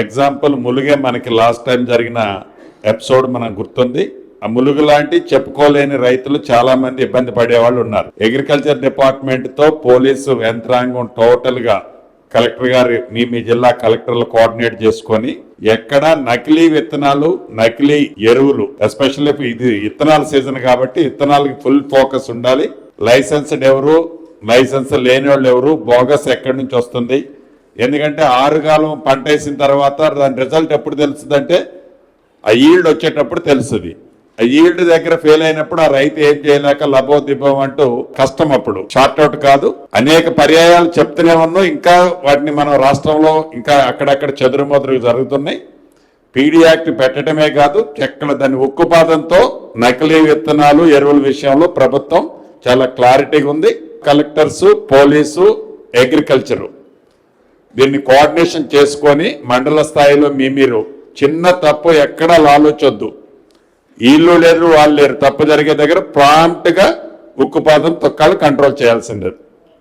Example ములుగే మనకి last time జరిగిన episode మనకు గుర్తుంది. ఆ ములుగు లాంటి చెప్పుకోలేని రైతులు చాలా మంది ఇబ్బంది పడేవాళ్ళు ఉన్నారు. అగ్రికల్చర్ డిపార్ట్మెంట్ తో పోలీసు యంత్రాంగం టోటల్ గా కలెక్టర్ గారు మీ జిల్లా కలెక్టర్లు కోఆర్డినేట్ చేసుకొని ఎక్కడ నకిలీ విత్తనాలు, నకిలీ ఎరువులు, ఎస్పెషల్లీ ఇది విత్తనాల సీజన్ కాబట్టి విత్తనాలకి ఫుల్ ఫోకస్ ఉండాలి. లైసెన్స్డ్ ఎవరు, లైసెన్స్ లేని వాళ్ళు ఎవరు, బోగస్ ఎక్కడి నుంచి వస్తుంది. ఎందుకంటే ఆరుగాలం పంట వేసిన తర్వాత దాని రిజల్ట్ ఎప్పుడు తెలుస్తుందంటే ఆ ఈల్డ్ వచ్చేటప్పుడు తెలుస్తుంది. ఆ ఈల్డ్ దగ్గర ఫెయిల్ అయినప్పుడు ఆ రైతు ఏం చేయలేక లబోదిబ్బం అంటూ కష్టం. అప్పుడు షార్ట్అవుట్ కాదు. అనేక పర్యాయాలు చెప్తూనే ఉన్నాం. ఇంకా వాటిని మనం రాష్ట్రంలో ఇంకా అక్కడక్కడ చెదురుమదురు జరుగుతున్నాయి. పీడీ యాక్ట్ పెట్టడమే కాదు, ఎక్కడ దాని ఉక్కుపాదంతో నకిలీ విత్తనాలు, ఎరువుల విషయంలో ప్రభుత్వం చాలా క్లారిటీగా ఉంది. కలెక్టర్స్, పోలీసు, అగ్రికల్చరు దీన్ని కోఆర్డినేషన్ చేసుకొని మండల స్థాయిలో మీరు చిన్న తప్పు ఎక్కడా ఆలోచొద్దు. వీళ్ళు లేరు, వాళ్ళు లేరు, తప్పు జరిగే దగ్గర ప్రాంప్ట్ గా ఉక్కుపాదం తొక్కాలు కంట్రోల్ చేయాల్సిందే.